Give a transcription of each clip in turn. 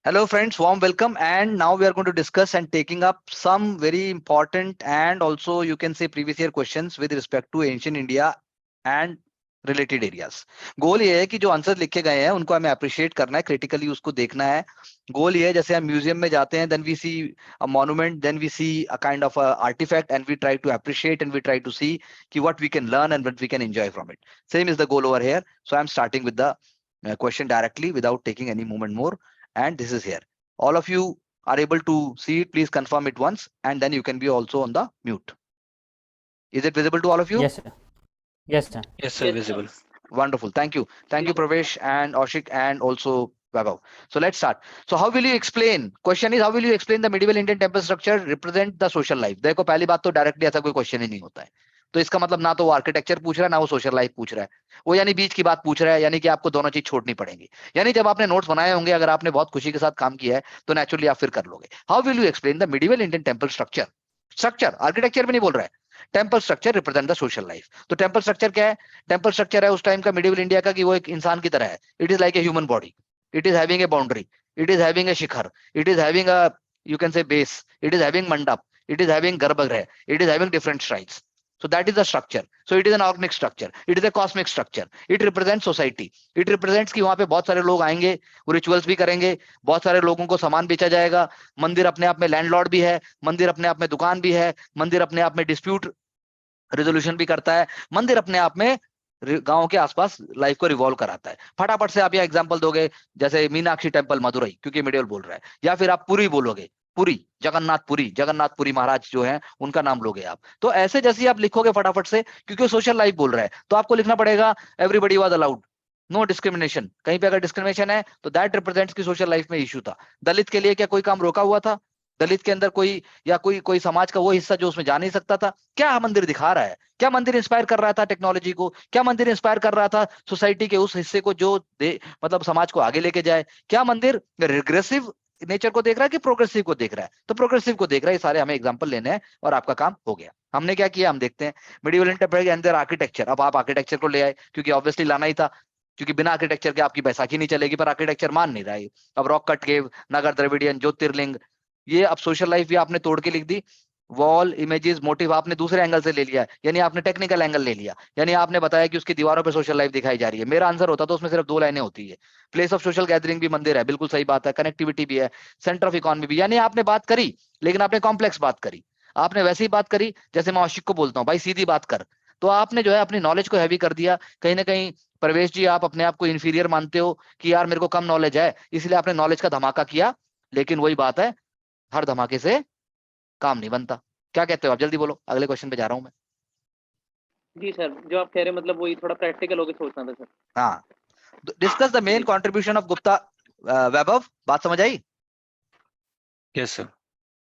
Hello, friends. Warm welcome. And now we are going to discuss and taking up some very important and also you can say previous year questions with respect to ancient India and related areas. गोल ये है कि जो answer लिखे गए हैं उनको हमें appreciate करना है, क्रिटिकली उसको देखना है. गोल ये है जैसे हम म्यूजियम में जाते हैं, then we see a monument, then we see a kind of artifact and we try to appreciate and we try to see कि what we can learn and what we can enjoy from it. Same is the goal over here. So I'm starting with the question directly without taking any moment more. And this is here. All of you are able to see it. Please confirm it once, and then you can be also on the mute. Is it visible to all of you? Yes, sir. Yes, sir. Yes, sir, visible. Wonderful. Thank you. Thank you, Pravesh and Ashik and also Vaibhav. So let's start. So how will you explain? Question is, how will you explain the medieval Indian temple structure represent the social life? देखो पहली बात तो directly ऐसा कोई question ही नहीं होता है. तो इसका मतलब ना तो वो आर्किटेक्चर पूछ रहा है ना वो सोशल लाइफ पूछ रहा है. वो यानी बीच की बात पूछ रहा है, यानी कि आपको दोनों चीज छोड़नी पड़ेंगी. यानी जब आपने नोट्स बनाए होंगे, अगर आपने बहुत खुशी के साथ काम किया है तो नेचुरली आप फिर कर लोगे. How will you explain the medieval Indian temple structure? Structure architecture भी नहीं बोल रहा है. Temple structure represent the social life. तो टेम्पल स्ट्रक्चर क्या है? टेम्पल स्ट्रक्चर है उस टाइम का मिडिवल इंडिया का कि वो एक इंसान की तरह है. It is like a human body. It is having a boundary. It is having a Shikhar. It is having a you can say base. It is having mandap. It is having garbhagriha. It is having different shrines. So that is the structure. So it is an organic structure. It is a cosmic structure. It represents society. It represents कि वहां पे बहुत सारे लोग आएंगे, वो rituals भी करेंगे, बहुत सारे लोगों को सामान बेचा जाएगा. मंदिर अपने आप में लैंडलॉर्ड भी है, मंदिर अपने आप में दुकान भी है, मंदिर अपने आप में डिस्प्यूट रेजोल्यूशन भी करता है, मंदिर अपने आप में गांव के आसपास लाइफ को रिवॉल्व कराता है. फटाफट से आप यहाँ एग्जांपल दोगे जैसे मीनाक्षी टेम्पल मदुरई, क्योंकि मिडियल बोल रहा है, या फिर आप पुरी बोलोगे, पुरी जगन्नाथपुरी महाराज जो हैं उनका नाम लोगे आप. तो ऐसे जैसे आप लिखोगे फटाफट से, क्योंकि सोशल लाइफ बोल रहा है, तो आपको लिखना पड़ेगा everybody was allowed, no discrimination. कहीं पे अगर डिस्क्रिमिनेशन है तो दैट रिप्रेजेंट्स की सोशल लाइफ में इशू था. दलित के लिए क्या कोई काम रोका हुआ था? दलित के अंदर कोई या कोई समाज का वो हिस्सा जो उसमें जा नहीं सकता था? क्या मंदिर दिखा रहा है? क्या मंदिर इंस्पायर कर रहा था टेक्नोलॉजी को? क्या मंदिर इंस्पायर कर रहा था सोसाइटी के उस हिस्से को जो मतलब समाज को आगे लेके जाए? क्या मंदिर रिग्रेसिव नेचर को देख रहा है कि प्रोग्रेसिव को देख रहा है? तो प्रोग्रेसिव को देख रहा है. ये सारे हमें एग्जांपल लेने हैं और आपका काम हो गया. हमने क्या किया हम देखते हैं. Medieval enterprise and their architecture. अब आप आर्किटेक्चर को ले आए क्योंकि ऑब्वियसली लाना ही था, क्योंकि बिना आर्किटेक्चर के आपकी बैसाखी नहीं चलेगी. पर आर्किटेक्चर मान नहीं रहा है. अब रॉक कट केव, नगर द्रविडियन, ज्योतिर्लिंग, ये अब सोशल लाइफ भी आपने तोड़ के लिख दी. वॉल इमेजेस मोटिव आपने दूसरे एंगल से ले लिया, यानी आपने टेक्निकल एंगल ले लिया. यानी आपने बताया कि उसकी दीवारों पे सोशल लाइफ दिखाई जा रही है. मेरा आंसर होता तो उसमें सिर्फ 2 लाइनें होती है. प्लेस ऑफ सोशल गैदरिंग भी मंदिर है, बिल्कुल सही बात है. कनेक्टिविटी भी है, सेंटर ऑफ इकोनॉमी भी. यानी आपने बात करी, लेकिन आपने कॉम्प्लेक्स बात करी. आपने वैसे ही बात करी जैसे मैं आशिक को बोलता हूँ, भाई सीधी बात कर. तो आपने जो है अपनी नॉलेज को हैवी कर दिया. कहीं ना कहीं परवेश जी आप अपने आप को इंफीरियर मानते हो कि यार मेरे को कम नॉलेज है, इसलिए आपने नॉलेज का धमाका किया. लेकिन वही बात है, हर धमाके से काम नहीं बनता. क्या कहते हो आप? जल्दी बोलो, अगले क्वेश्चन पे जा रहा हूं मैं. जी सर, जो आप कह रहे हैं मतलब वही थोड़ा प्रैक्टिकल होके सोचना था सर. हाँ, discuss the main contribution of Gupta. Vaibhav, बात समझ आई? Yes sir.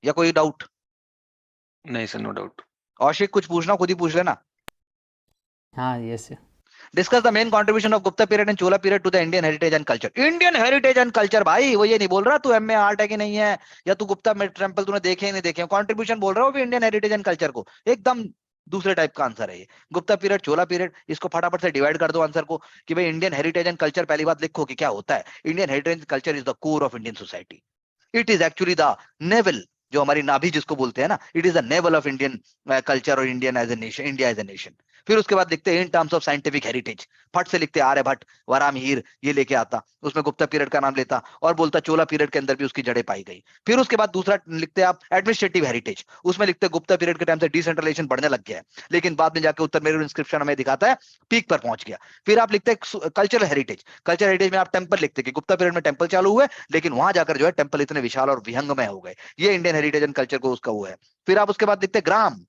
या कोई डाउट? नहीं सर, नो डाउट. औशिक कुछ पूछना खुद ही पूछ लेना. हाँ, yes, sir. Discuss the main contribution of Gupta period and Chola period to the Indian heritage and culture. Indian heritage and culture, भाई वो ये नहीं बोल रहा तू एमए आर्ट है कि नहीं है, या तू गुप्ता टेम्पल तूने देखे ही नहीं देखे. कंट्रीब्यूशन बोल रहा हो इंडियन हेरिटेज एंड कल्चर को. एकदम दूसरे टाइप का आंसर है ये. गुप्ता पीरियड, चोला पीरियड, इसको फटाफट से डिवाइड कर दो आंसर को कि भाई इंडियन हेरिटेज एंड कल्चर. पहली बात लिखो कि क्या होता है. Indian heritage and culture is the core of Indian society. It is actually the navel, जो हमारी नाभि जिसको बोलते हैं ना, it is the navel of Indian culture और Indian as a nation, India as a nation. फिर उसके बाद लिखते हैं in terms of scientific heritage, फट से लिखते आर्यभट्ट, वरामिहिर, ये लेके आता, उसमें गुप्ता पीरियड का नाम लेता और बोलता चोला पीरियड के अंदर भी उसकी जड़ें पाई गई. फिर उसके बाद दूसरा लिखते आप एडमिनिस्ट्रेटिव हेरिटेज, उसमें लिखते गुप्ता पीरियड के टाइम से डिसेंट्रलाइजेशन बढ़ने लग गया है, लेकिन बाद में जाके उत्तर मेरू इंस्क्रिप्शन हमें दिखाता है पीक पर पहुंच गया. फिर आप लिखते हैं कल्चरल हेरिटेज. कल्चरल हेरिटेज में आप टेम्पल लिखते कि गुप्ता पीरियड में टेम्पल चालू हुए, लेकिन वहां जाकर जो है टेम्पल इतने विशाल और विहंगमय हो गए. ये इंडियन हेरिटेज एंड कल्चर को उसका वो है. फिर आप उसके बाद लिखते ग्राम,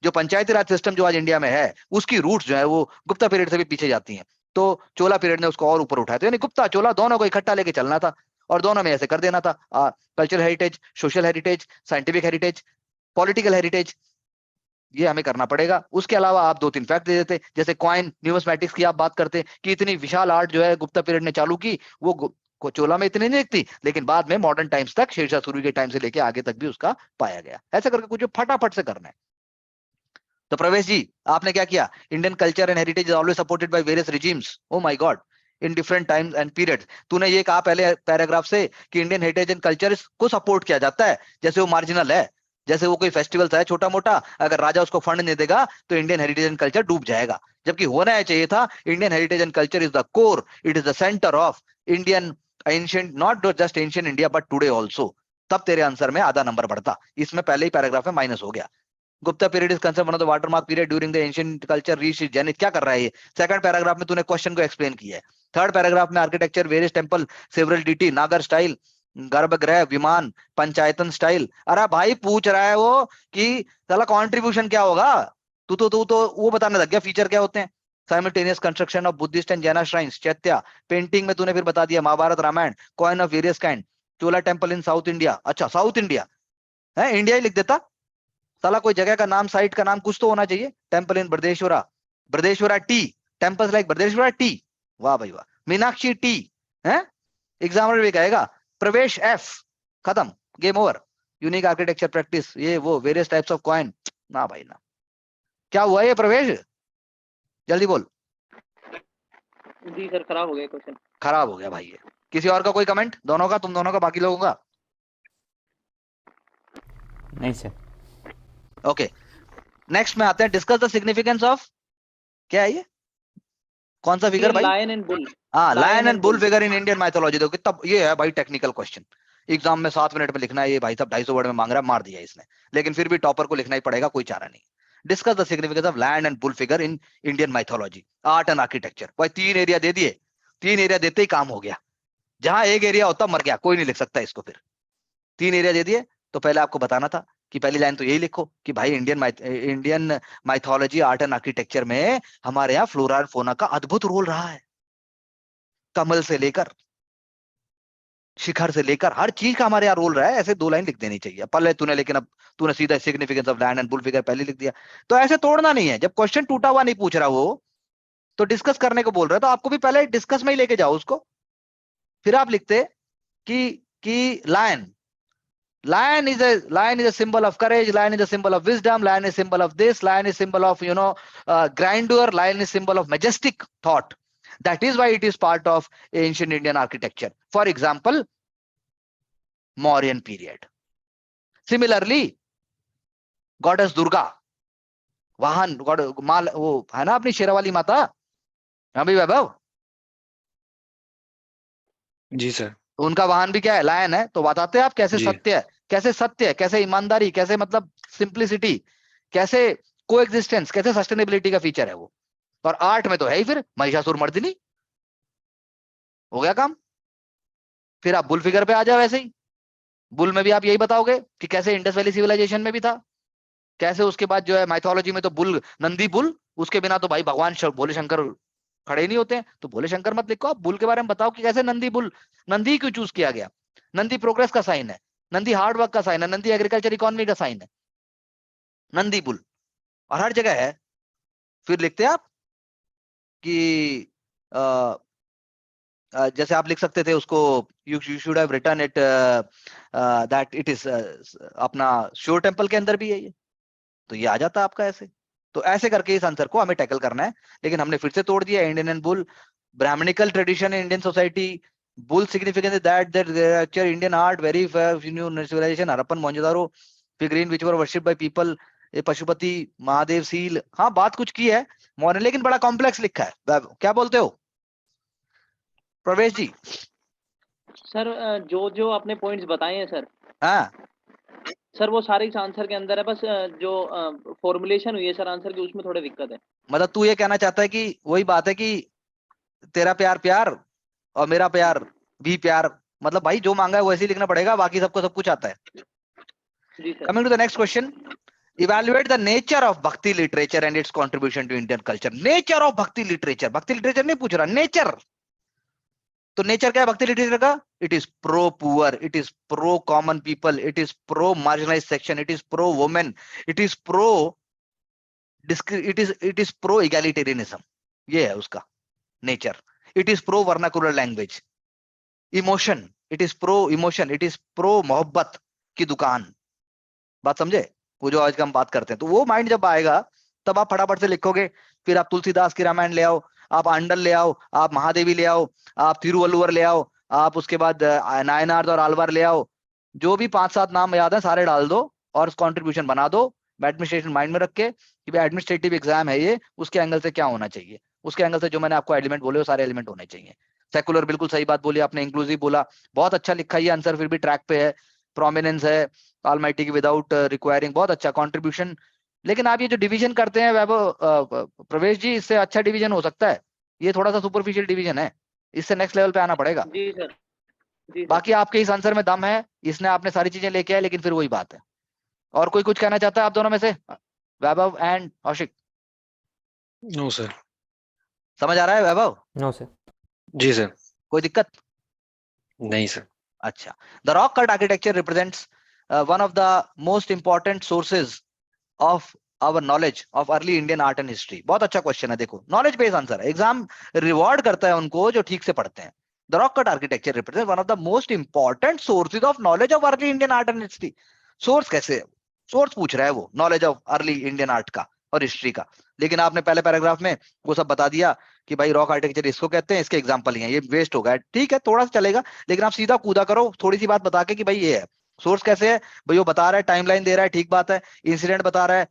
जो पंचायती राज सिस्टम जो आज इंडिया में है, उसकी रूट्स जो है वो गुप्ता पीरियड से भी पीछे जाती हैं. तो चोला पीरियड ने उसको और ऊपर उठाया. तो यानी गुप्ता चोला दोनों को इकट्ठा लेके चलना था और दोनों में ऐसे कर देना था. Cultural heritage, social heritage, scientific heritage, political heritage, ये हमें करना पड़ेगा. उसके अलावा आप 2-3 फैक्ट दे देते, जैसे कॉइन, न्यूमिस्मेटिक्स की आप बात करते कि इतनी विशाल आर्ट जो है गुप्ता पीरियड ने चालू की, वो को चोला में इतनी नहीं दिखती, लेकिन बाद में मॉडर्न टाइम्स तक, शेरशाह सूरी के टाइम से लेके आगे तक भी उसका पाया गया. ऐसा करके कुछ फटाफट से करना है. तो प्रवेश जी आपने क्या किया? Indian culture and heritage is always supported by various regimes. Oh my God, in different times and periods. तूने ये कहा पहले पैराग्राफ से कि इंडियन हेरिटेज एंड कल्चर को सपोर्ट किया जाता है, जैसे वो मार्जिनल है, जैसे वो कोई फेस्टिवल है छोटा मोटा, अगर राजा उसको फंड नहीं देगा तो इंडियन हेरिटेज एंड कल्चर डूब जाएगा। जबकि होना चाहिए था Indian heritage and culture is the core, it is the centre of Indian ancient, not just ancient India but today also. तब तेरे आंसर में आधा नंबर बढ़ता। इसमें पहले ही पैराग्राफ में माइनस हो गया। Gupta period is considered one of the watermark period during the ancient culture reach zenith. क्या कर रहा है ये? सेकंड पैराग्राफ में तूने क्वेश्चन को एक्सप्लेन किया है। थर्ड पैराग्राफ में architecture, various temple, several deity, Nagara style, garbhagriha, vimana, पंचायतन स्टाइल। अरे भाई पूछ रहा है वो कि साला कंट्रीब्यूशन क्या होगा, तू तो वो बताने लग गया फीचर क्या होते हैं। Simultaneous construction of Buddhist and Jaina shrines, chaitya, painting में तूने फिर बता दिया Mahabharata Ramayana, coin of various kind, Chola temple in South India. अच्छा साउथ इंडिया है, इंडिया ही लिख देता साला, कोई जगह का नाम, साइट का नाम कुछ तो होना चाहिए। टेंपल इन Brihadeeswara, Brihadeeswara T, temples like Brihadeeswara T, वाह भाई वाह। मीनाक्षी टी है, एग्जामिनर भी कहेगा। प्रवेश एफ, खत्म, game over. Unique architecture practice, ये वो, वेरियस टाइप्स ऑफ कॉइन, ना भाई ना। क्या हुआ ये प्रवेश, जल्दी बोल। जी सर खराब हो गया क्वेश्चन। खराब हो गया भाई ये। किसी और का कोई कमेंट? दोनों का, तुम दोनों का, बाकी लोगों का? नहीं सर। ओके नेक्स्ट में आते हैं, डिस्कस द सिग्निफिकेंस ऑफ, क्या है ये, कौन सा फिगर भाई? Lion and bull. हाँ, lion and bull bull। Figure in Indian mythology. देखो कितना ये है भाई टेक्निकल क्वेश्चन, एग्जाम में 7 मिनट में लिखना है ये भाई साहब, 250 वर्ड में मांग रहा है, मार दिया इसने। लेकिन फिर भी टॉपर को लिखना ही पड़ेगा, कोई चारा नहीं। Discuss the significance of lion and bull figure in Indian mythology, art and architecture. भाई 3 एरिया दे दिए, 3 एरिया देते ही काम हो गया। जहां एक एरिया होता मर गया, कोई नहीं लिख सकता इसको। फिर 3 एरिया दे दिए, तो पहले आपको बताना था कि पहली लाइन तो यही लिखो कि भाई Indian mythology, art and architecture में हमारे यहाँ फ्लोरा एंड फोना का अद्भुत रोल रहा है। कमल से लेकर शिखर से लेकर हर चीज का हमारे यहाँ रोल रहा है। ऐसे 2 लाइन लिख देनी चाहिए पहले तूने, लेकिन अब तूने सीधा significance of land and bull figure पहले लिख दिया। तो ऐसे तोड़ना नहीं है, जब क्वेश्चन टूटा हुआ नहीं पूछ रहा वो, तो डिस्कस करने को बोल रहा है, तो आपको भी पहले डिस्कस में ही लेके जाओ उसको। फिर आप लिखते कि lion is a symbol of courage, lion is a symbol of wisdom, lion is symbol of this, lion is symbol of grandeur, lion is symbol of majestic thought. That is why it is part of ancient Indian architecture. For example, Mauryan period. Similarly, goddess Durga, वाहन माल, वो है ना अपनी शेरावाली माता। हाँ भाई वैभव, जी sir. उनका वाहन भी क्या है, लायन है। तो बताते हैं आप कैसे जी। सत्य है, कैसे सत्य है, कैसे ईमानदारी, कैसे मतलब सिंप्लिसिटी, कैसे कोएग्जिस्टेंस, कैसे सस्टेनेबिलिटी का फीचर है वो। और आर्ट में तो है ही फिर महिषासुर मर्दिनी, हो गया काम। फिर आप बुल फिगर पे आ जाओ। ऐसे ही बुल में भी आप यही बताओगे कि कैसे इंडस वैली सिविलाइजेशन में भी था, कैसे उसके बाद जो है माइथोलॉजी में तो बुल, नंदी बुल, उसके बिना तो भाई भगवान भोले शंकर खड़े नहीं होते हैं। तो भोले शंकर मत लिखो, आप बुल के बारे में बताओ कि कैसे नंदी बुल, नंदी क्यों चूज किया गया। नंदी प्रोग्रेस का साइन है, नंदी हार्ड वर्क का साइन है, नंदी एग्रीकल्चर इकोनॉमी का साइन है, नंदी बुल, और हर जगह है। फिर लिखते हैं आप कि जैसे आप लिख सकते थे उसको, you should have written it that it is अपना श्योर टेम्पल के अंदर भी है ये, तो ये आ जाता आपका ऐसे। तो ऐसे करके इस आंसर को हमें टैकल करना है। लेकिन हमने फिर से तोड़ दिया, Indian and bull, Brahmanical tradition in Indian society, bull significance that Indian art very new civilisation, Harappan Mohenjodaro, figurine which were worshipped by people, Pashupati, Mahadev seal. हाँ बात कुछ की है मौर्य, लेकिन बड़ा कॉम्प्लेक्स लिखा है। क्या बोलते हो प्रवेश जी? सर जो जो आपने पॉइंट्स बताए हैं सर, हाँ सर वो सारे इस आंसर के अंदर है। बस जो फॉर्मुलेशन हुई है सर आंसर की, उसमें थोड़ी दिक्कत है। मतलब तू ये कहना चाहता है कि वही बात है कि तेरा प्यार प्यार और मेरा प्यार भी प्यार, मतलब भाई जो मांगा है वैसे ही लिखना पड़ेगा, बाकी सबको सब कुछ आता है। जी sir. Coming to the next question, evaluate the nature of Bhakti literature and its contribution to Indian culture. Nature of Bhakti literature, Bhakti literature नहीं पूछ रहा, nature। तो नेचर क्या है भक्ति लिटरेचर का? It is pro poor, it is pro common people, it is pro marginalised section, it is pro women, it is pro it is pro egalitarianism. ये है उसका nature. It is pro vernacular language, emotion, it is pro emotion, it is pro मोहब्बत की दुकान। बात समझे? वो जो आज का हम बात करते हैं, तो वो माइंड जब आएगा तब आप फटाफट से लिखोगे। फिर आप तुलसीदास की रामायण ले आओ, आप अंडल ले आओ, आप महादेवी ले आओ, आप तिरुवल्लुवर ले आओ, आप उसके बाद नायनार और आलवार ले आओ, जो भी 5-7 नाम याद है सारे डाल दो और कंट्रीब्यूशन बना दो एडमिनिस्ट्रेशन माइंड में रख के कि भाई एडमिनिस्ट्रेटिव एग्जाम है ये, उसके एंगल से क्या होना चाहिए, उसके एंगल से जो मैंने आपको एलिमेंट बोले वो सारे एलिमेंट होने चाहिए। सेकुलर बिल्कुल सही बात बोली आपने, इंक्लूसिव बोला, बहुत अच्छा लिखा ये आंसर, फिर भी ट्रैक पे है, प्रोमिनेंस है, ऑलमाइटी की विदाउट रिक्वायरिंग, बहुत अच्छा कंट्रीब्यूशन। लेकिन आप ये जो डिवीजन करते हैं वैभव प्रवेश जी, इससे अच्छा डिवीजन हो सकता है, ये थोड़ा सा सुपरफिशियल डिवीजन है, इससे नेक्स्ट लेवल पे आना पड़ेगा। जी सर, जी सर। बाकी आपके इस आंसर में दम है, इसने आपने सारी चीजें लेके आए, लेकिन फिर वही बात है। और कोई कुछ कहना चाहता है आप दोनों में से, Vaibhav and Aushik? No sir. समझ आ रहा है वैभव? No sir. जी सर। कोई दिक्कत? नहीं सर। अच्छा, the rock cut architecture represents one of the most important sources of our knowledge of early Indian art and history. बहुत अच्छा क्वेश्चन है, देखो नॉलेज बेस्ड आंसर है, एग्जाम रिवॉर्ड करता है उनको जो ठीक से पढ़ते हैं। The rock cut architecture represent one of the most important sources of knowledge of early Indian art and history. Source कैसे, सोर्स पूछ रहा है वो, knowledge of early Indian art का और हिस्ट्री का, लेकिन आपने पहले पैराग्राफ में वो सब बता दिया कि भाई रॉक आर्किटेक्चर इसको कहते हैं, इसके एग्जांपल ही हैं, ये वेस्ट हो गया। ठीक है, थोड़ा सा चलेगा, लेकिन आप सीधा कूदा करो थोड़ी सी बात बता के कि भाई ये है सोर्स कैसे है, भाई वो बता रहा है, टाइमलाइन दे रहा है, ठीक बात है, इंसिडेंट बता रहा है,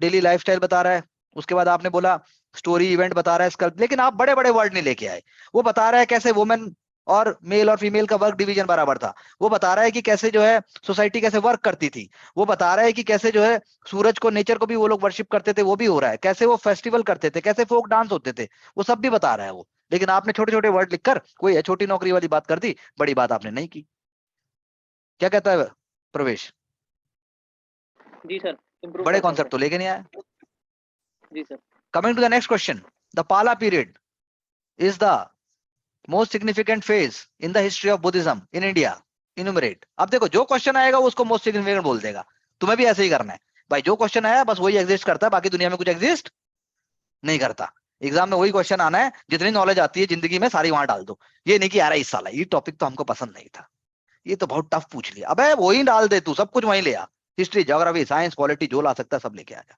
डेली लाइफस्टाइल बता रहा है, उसके बाद आपने बोला स्टोरी इवेंट बता रहा है, स्कल्प, लेकिन आप बड़े बड़े वर्ड नहीं लेके आए। वो बता रहा है कैसे वुमेन और मेल और फीमेल का वर्क डिवीजन बराबर था, वो बता रहा है कि कैसे जो है सोसाइटी कैसे वर्क करती थी, वो बता रहा है कि कैसे जो है सूरज को, नेचर को भी वो लोग वर्शिप करते थे, वो भी हो रहा है, कैसे वो फेस्टिवल करते थे, कैसे फोक डांस होते थे, वो सब भी बता रहा है वो। लेकिन आपने छोटे छोटे वर्ड लिखकर कोई है छोटी नौकरी वाली बात कर दी, बड़ी बात आपने नहीं की। क्या कहता है प्रवेश? जी सर, improve बड़े कर सकते कॉन्सेप्ट तो लेके नहीं आया। हैं। जी sir. Coming to the next question, the Pala period is the most significant phase in the history of Buddhism in India. Enumerate. अब देखो जो क्वेश्चन आएगा वो उसको मोस्ट सिग्निफिकेंट बोल देगा, तुम्हें भी ऐसे ही करना है भाई, जो क्वेश्चन आया बस वही एग्जिस्ट करता है, बाकी दुनिया में कुछ एग्जिस्ट नहीं करता। एग्जाम में वही क्वेश्चन आना है, जितनी नॉलेज आती है जिंदगी में सारी वहां डाल दो। ये नहीं कि यार इस साल ये टॉपिक तो हमको पसंद नहीं था, ये तो बहुत टफ पूछ लिया, अबे वही डाल दे, तू सब कुछ वहीं ले आ, हिस्ट्री, ज्योग्राफी, साइंस, पॉलिटी, जो ला सकता है सब लेके आ जा।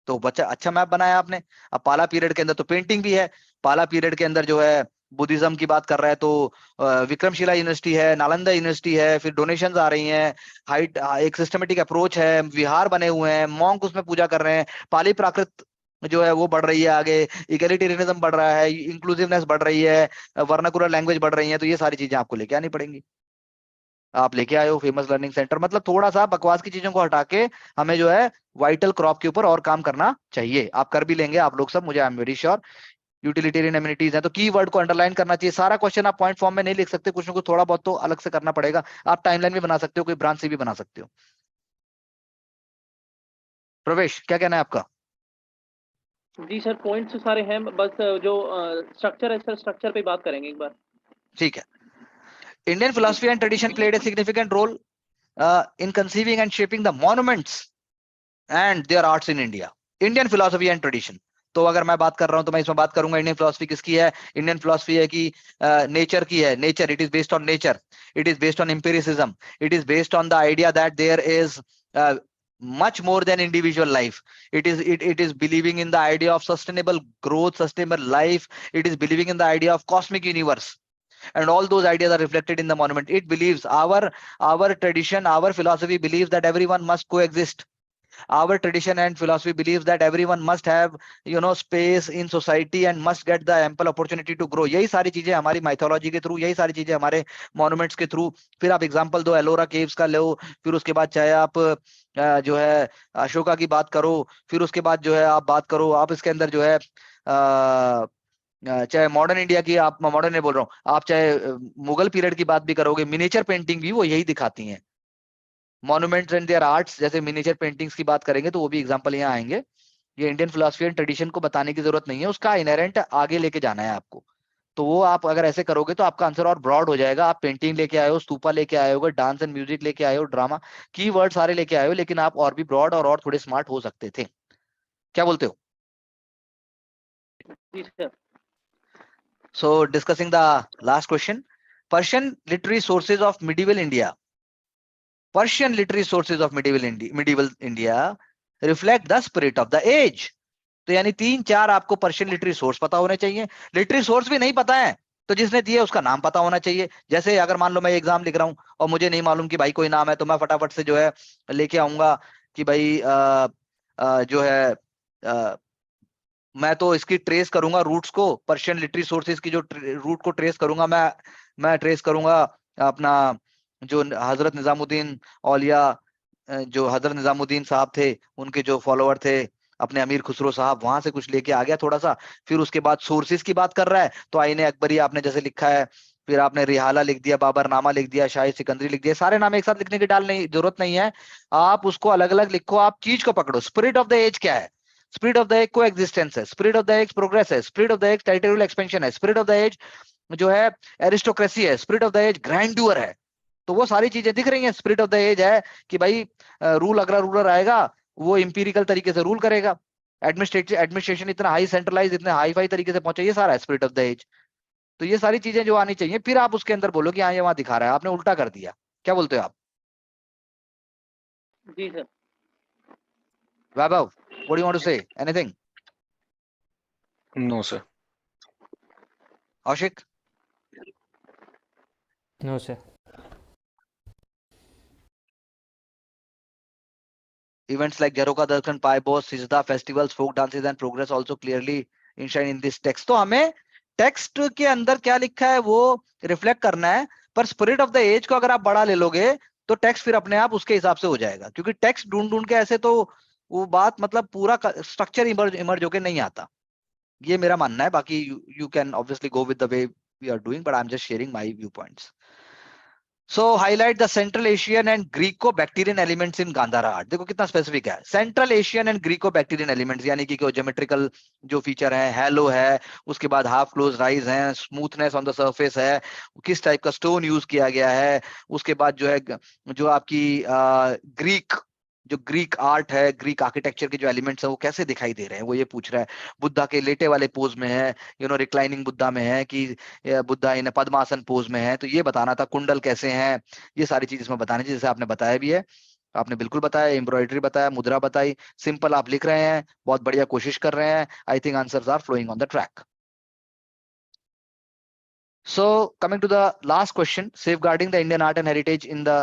तो बच्चा अच्छा मैप बनाया आपने। अब पाला पीरियड के अंदर तो पेंटिंग भी है, पाला पीरियड के अंदर जो है बुद्धिज्म की बात कर रहा है तो विक्रमशिला यूनिवर्सिटी है, नालंदा यूनिवर्सिटी है, फिर डोनेशंस आ रही हैं, हाइट, एक सिस्टमेटिक अप्रोच है, विहार बने हुए हैं, मॉन्क उसमें पूजा कर रहे हैं, पाली प्राकृत जो है वो बढ़ रही है आगे, इक्वलिटेरियनिज्म बढ़ रहा है, इंक्लूसिवनेस बढ़ रही है, वर्नाकुलर लैंग्वेज बढ़ रही है, तो ये सारी चीजें आपको लेके आनी पड़ेंगी। आप लेके आए हो फेमस लर्निंग सेंटर, मतलब थोड़ा सा बकवास की चीजों को हटा के हमें जो है वाइटल क्रॉप के ऊपर और काम करना चाहिए। आप कर भी लेंगे आप लोग सब, मुझे I am very sure. Utilitarian amenities है तो की वर्ड को अंडरलाइन करना चाहिए। सारा क्वेश्चन आप पॉइंट फॉर्म में नहीं लिख सकते, कुछ ना कुछ थोड़ा बहुत तो अलग से करना पड़ेगा। आप टाइमलाइन भी बना सकते हो, कोई ब्रांच से भी बना सकते हो। प्रवेश क्या कहना है आपका? जी सर, पॉइंट्स तो सारे हैं, बस जो स्ट्रक्चर है सर, स्ट्रक्चर पे बात करेंगे एक बार। ठीक है। Indian philosophy and tradition played a significant role in conceiving and shaping the monuments and their arts in India. Indian philosophy and tradition. तो अगर मैं बात कर रहा हूं तो मैं इसमें बात करूंगा इंडियन फिलोसफी किसकी है। इंडियन फिलोसफी है कि नेचर की है, nature, it is based on nature, it is based on empiricism, it is based on the idea that there is much more than individual life. It is believing in the idea of sustainable growth, sustainable life. It is believing in the idea of cosmic universe, and all those ideas are reflected in the monument. It believes, our tradition, our philosophy believes that everyone must coexist. Our tradition and philosophy believes that everyone must have space in society and must get the ample opportunity to grow. यही सारी चीजें हमारी mythology के through, यही सारी चीजें हमारे monuments के थ्रू। फिर आप एग्जांपल दो, एलोरा केव्स का लो, फिर उसके बाद चाहे आप जो है अशोका की बात करो, फिर उसके बाद जो है आप बात करो, आप इसके अंदर जो है चाहे मॉडर्न इंडिया की, आप मॉडर्न नहीं बोल रहा हूँ, आप चाहे मुगल पीरियड की बात भी करोगे, मिनिएचर पेंटिंग भी वो यही दिखाती हैं। मॉन्यूमेंट्स एंड देयर आर्ट्स, जैसे मिनिएचर पेंटिंग्स की बात करेंगे तो वो भी एग्जांपल यहाँ आएंगे। ये इंडियन फिलोसफी एंड ट्रेडिशन को बताने की जरूरत नहीं है, उसका इनहेरेंट आगे लेके जाना है आपको। तो वो आप अगर ऐसे करोगे तो आपका आंसर और ब्रॉड हो जाएगा। आप पेंटिंग लेके आए हो, स्तूपा लेके आए हो, डांस एंड म्यूजिक लेके आए हो, ड्रामा, कीवर्ड सारे लेके आए हो, लेकिन आप और भी ब्रॉड और थोड़े स्मार्ट हो सकते थे। क्या बोलते हो? जी sir. So discussing the last question, Persian literary sources of medieval India. Persian literary sources of medieval India reflect the spirit of the age. तो यानी 3-4 आपको पर्शियन लिटरेरी सोर्स पता होने चाहिए। लिटरेरी सोर्स भी नहीं पता है तो जिसने दिए उसका नाम पता होना चाहिए। जैसे अगर मान लो मैं एग्जाम लिख रहा हूँ और मुझे नहीं मालूम कि भाई कोई नाम है, तो मैं फटाफट से जो है लेके आऊंगा कि भाई जो है मैं तो इसकी ट्रेस करूंगा रूट्स को, पर्शियन लिटरेरी सोर्सेज की जो रूट को ट्रेस करूंगा मैं ट्रेस करूंगा अपना जो हजरत निजामुद्दीन औलिया, जो हजरत निजामुद्दीन साहब थे उनके जो फॉलोअर थे अपने अमीर खुसरो साहब, वहां से कुछ लेके आ गया थोड़ा सा। फिर उसके बाद सोर्सेज की बात कर रहा है तो आईने अकबरी आपने जैसे लिखा है, फिर आपने रिहाला लिख दिया, बाबरनामा लिख दिया, शाही सिकंदरी लिख दिया। सारे नाम एक साथ लिखने की जरूरत नहीं है, आप उसको अलग अलग लिखो, आप चीज को पकड़ो। स्पिरिट ऑफ द एज क्या है? Spirit of the age coexistence है, spirit of the age progress है, spirit of the age territorial expansion है, स्पिरिट ऑफ द एज जो है एरिस्टोक्रेसी है, spirit of the age grandeur है। तो वो सारी चीजें दिख रही हैं। स्पिरिट ऑफ द एज है कि भाई रूल अगर रूलर आएगा वो इंपीरिकल तरीके से रूल करेगा, एडमिनिस्ट्रेशन इतना हाई सेंट्रलाइज, इतने हाई फाई तरीके से पहुंचे, ये सारा है स्पिरिट ऑफ द एज। तो ये सारी चीजें जो आनी चाहिए, फिर आप उसके अंदर बोलो कि हाँ ये वहां दिखा रहा है, आपने उल्टा कर दिया। क्या बोलते हो आप जी sir. Vaibhav? What do you want to say? Anything? No sir. Aushik? No sir. Events like Jaroka Darshan, Pai Boss, Sijda festivals, folk dances and progress also clearly enshrined in this text. तो हमें टेक्स्ट के अंदर क्या लिखा है वो reflect करना है, पर स्पिरिट ऑफ द एज को अगर आप बड़ा ले लोगे तो टेक्स्ट फिर अपने आप उसके हिसाब से हो जाएगा, क्योंकि टेक्स्ट ढूंढ ढूंढ के ऐसे तो वो बात मतलब पूरा स्ट्रक्चर इमर्ज होके नहीं आता। ये मेरा मानना है, बाकी you can obviously go with the way we are doing, but I am just sharing my view points. So highlight the central Asian and Greco Bactrian elements in Gandhara art. देखो कितना स्पेसिफिक है, central Asian and Greco Bactrian elements, यानी कि geometrical जो feature है, hello है, उसके बाद हाफ क्लोज राइज है, स्मूथनेस ऑन द सरफेस है, किस टाइप का स्टोन यूज किया गया है, उसके बाद जो है जो आपकी ग्रीक आर्ट है, ग्रीक आर्किटेक्चर के जो एलिमेंट्स है वो कैसे दिखाई दे रहे हैं, वो ये पूछ रहा है. बुद्धा के लेटे वाले पोज में है, रिक्लाइनिंग बुद्धा में है कि बुद्धा इन पद्मासन पोज में है, तो ये बताना था. कुंडल कैसे हैं, ये सारी चीज इसमें बतानी चाहिए, जैसे आपने बताया भी है. आपने बिल्कुल बताया, एम्ब्रॉयडरी बताया, मुद्रा बताई, सिंपल आप लिख रहे हैं, बहुत बढ़िया कोशिश कर रहे हैं. I think answers are flowing on the track. So coming to the last question, safeguarding the Indian art and heritage in the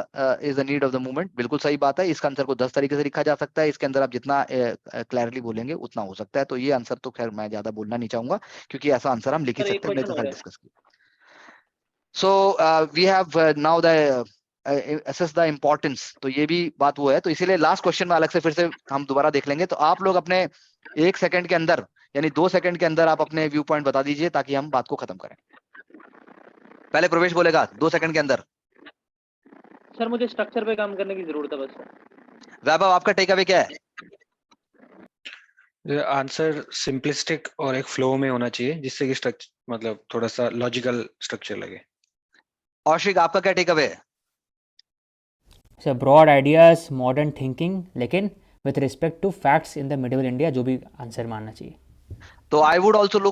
is the need of the movement. बिल्कुल सही बात है. इसका आंसर को 10 तरीके से लिखा जा सकता है. इसके अंदर आप जितना क्लियरली बोलेंगे उतना हो सकता है. तो ये आंसर तो खैर मैं ज्यादा बोलना नहीं चाहूंगा, क्योंकि ऐसा आंसर हम लिख ही सर एक सकते हैं. क्वेश्चन लेट्स हो रहा है. Discuss. So we have now the assess the importance. तो ये भी बात वो है, तो इसीलिए लास्ट क्वेश्चन में अलग से फिर से हम दोबारा देख लेंगे. तो आप लोग अपने 1 सेकंड के अंदर यानी 2 सेकंड के अंदर आप अपने व्यू पॉइंट बता दीजिए ताकि हम बात को खत्म करें. पहले प्रवेश बोलेगा 2 सेकंड के अंदर. सर मुझे स्ट्रक्चर पे काम करने की जरूरत है बस सर. वैभव आपका टेक अवे क्या है? आंसर सिंपलिस्टिक और एक फ्लो में होना चाहिए, जिससे कि स्ट्रक्चर मतलब थोड़ा सा लॉजिकल स्ट्रक्चर लगे. औशिक आपका क्या टेक अवे है? Sir broad ideas, modern thinking, लेकिन with respect to facts in the medieval India, जो भी आंसर मानना चाहिए. तो आई वुड ऑल्सो लुक